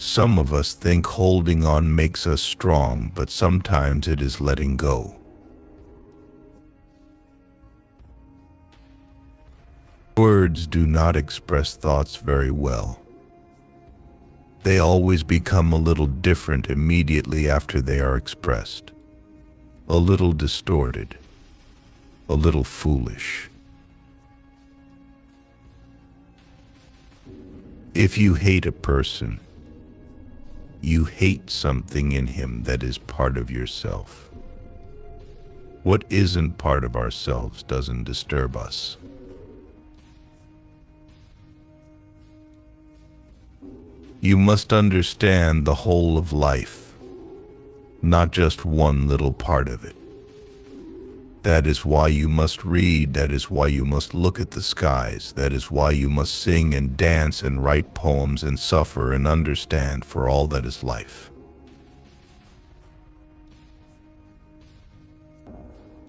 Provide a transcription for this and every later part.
Some of us think holding on makes us strong, but sometimes it is letting go. Words do not express thoughts very well. They always become a little different immediately after they are expressed. A little distorted. A little foolish. If you hate a person, you hate something in him that is part of yourself. What isn't part of ourselves doesn't disturb us. You must understand the whole of life, not just one little part of it. That is why you must read, that is why you must look at the skies, that is why you must sing and dance and write poems and suffer and understand for all that is life.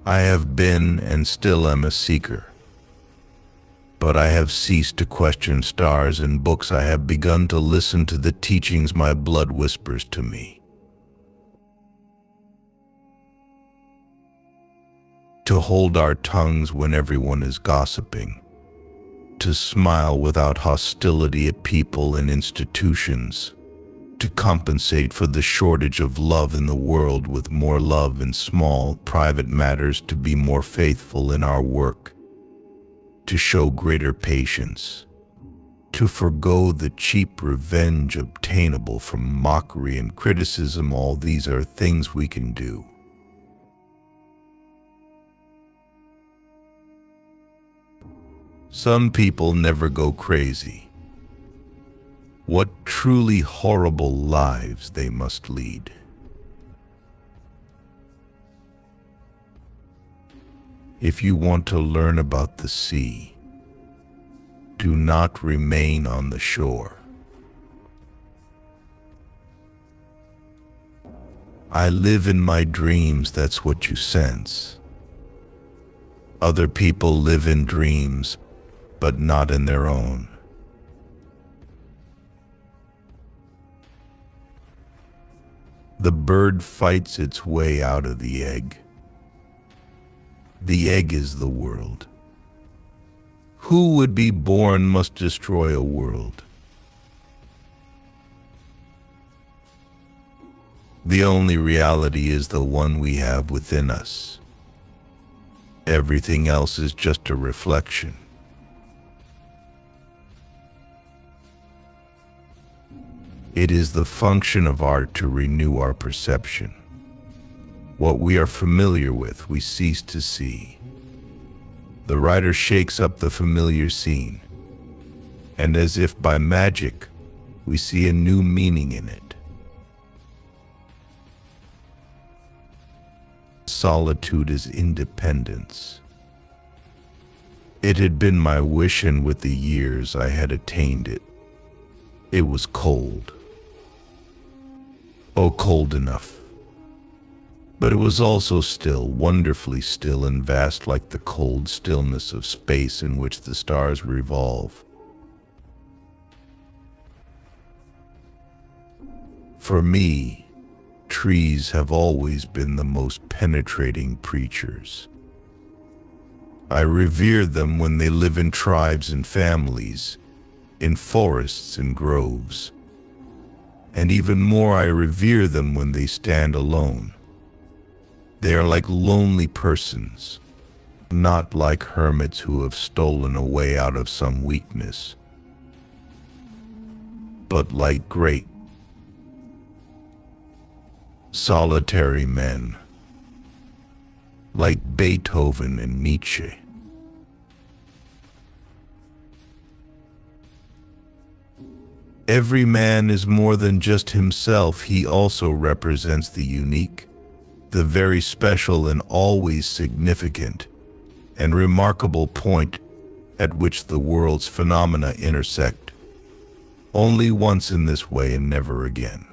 I have been and still am a seeker. But I have ceased to question stars and books. I have begun to listen to the teachings my blood whispers to me. To hold our tongues when everyone is gossiping. To smile without hostility at people and institutions. To compensate for the shortage of love in the world with more love in small, private matters. To be more faithful in our work. To show greater patience, to forgo the cheap revenge obtainable from mockery and criticism. All these are things we can do. Some people never go crazy. What truly horrible lives they must lead. If you want to learn about the sea, do not remain on the shore. I live in my dreams, that's what you sense. Other people live in dreams, but not in their own. The bird fights its way out of the egg. The egg is the world. Who would be born must destroy a world. The only reality is the one we have within us. Everything else is just a reflection. It is the function of art to renew our perception. What we are familiar with, we cease to see. The writer shakes up the familiar scene, and as if by magic, we see a new meaning in it. Solitude is independence. It had been my wish, and with the years I had attained it. It was cold. Oh, cold enough. But it was also still, wonderfully still and vast, like the cold stillness of space in which the stars revolve. For me, trees have always been the most penetrating preachers. I revere them when they live in tribes and families, in forests and groves. And even more, I revere them when they stand alone. They are like lonely persons, not like hermits who have stolen a way out of some weakness, but like great, solitary men, like Beethoven and Nietzsche. Every man is more than just himself. He also represents the unique, the very special and always significant and remarkable point at which the world's phenomena intersect, only once in this way and never again.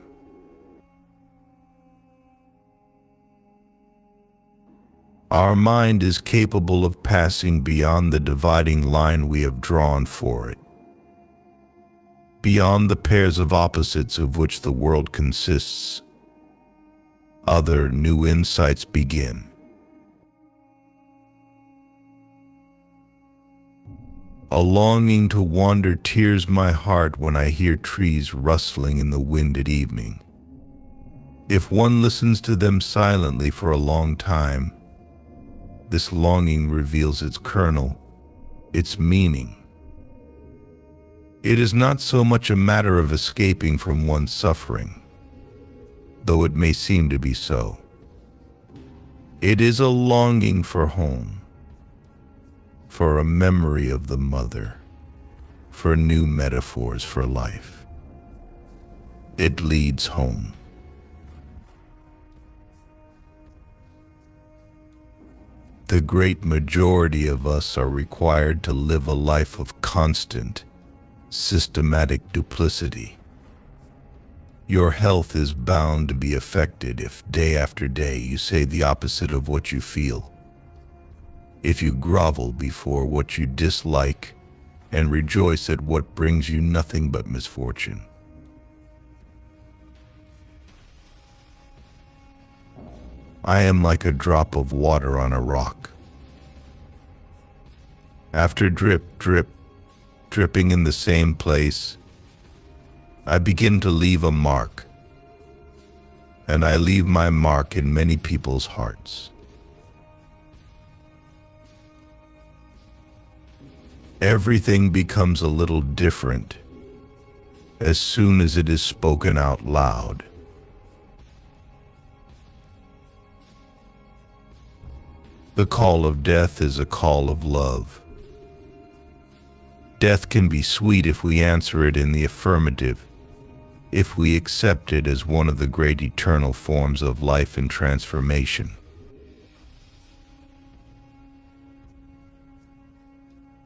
Our mind is capable of passing beyond the dividing line we have drawn for it, Beyond the pairs of opposites of which the world consists, other new insights begin. A longing to wander tears my heart when I hear trees rustling in the wind at evening. If one listens to them silently for a long time, this longing reveals its kernel, its meaning. It is not so much a matter of escaping from one's suffering, though it may seem to be so. It is a longing for home, for a memory of the mother, for new metaphors for life. It leads home. The great majority of us are required to live a life of constant, systematic duplicity. Your health is bound to be affected if day after day you say the opposite of what you feel. If you grovel before what you dislike and rejoice at what brings you nothing but misfortune. I am like a drop of water on a rock. After drip, drip, dripping in the same place, I begin to leave a mark, and I leave my mark in many people's hearts. Everything becomes a little different as soon as it is spoken out loud. The call of death is a call of love. Death can be sweet if we answer it in the affirmative, if we accept it as one of the great eternal forms of life and transformation.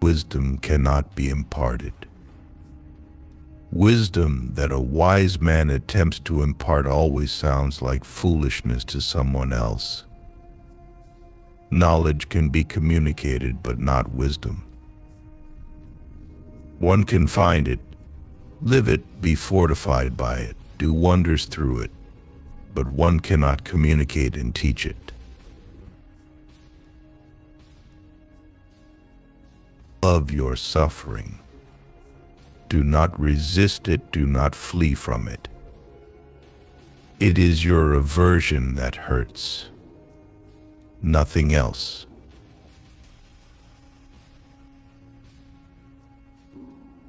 Wisdom cannot be imparted. Wisdom that a wise man attempts to impart always sounds like foolishness to someone else. Knowledge can be communicated, but not wisdom. One can find it, live it, be fortified by it, do wonders through it, but one cannot communicate and teach it. Love your suffering. Do not resist it, do not flee from it. It is your aversion that hurts, nothing else.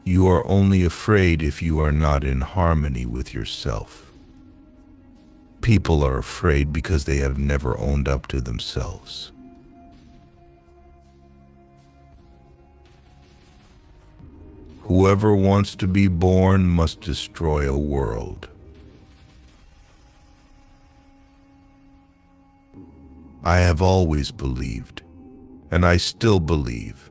You are only afraid if you are not in harmony with yourself. People are afraid because they have never owned up to themselves. Whoever wants to be born must destroy a world. I have always believed, and I still believe,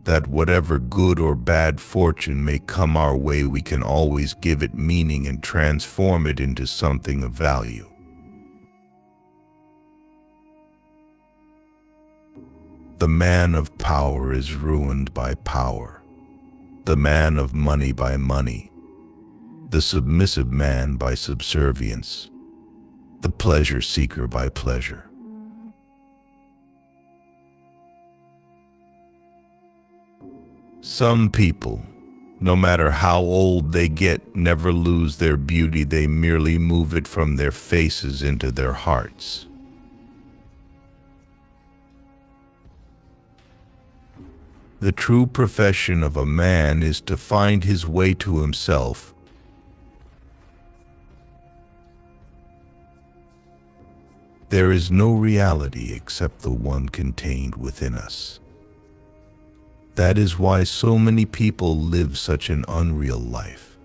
that whatever good or bad fortune may come our way, we can always give it meaning and transform it into something of value. The man of power is ruined by power, the man of money by money, the submissive man by subservience, the pleasure seeker by pleasure. Some people, no matter how old they get, never lose their beauty. They merely move it from their faces into their hearts. The true profession of a man is to find his way to himself. There is no reality except the one contained within us. That is why so many people live such an unreal life.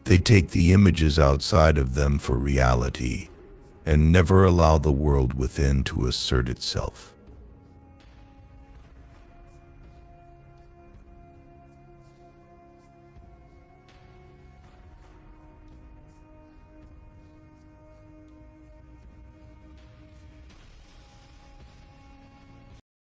They take the images outside of them for reality and never allow the world within to assert itself.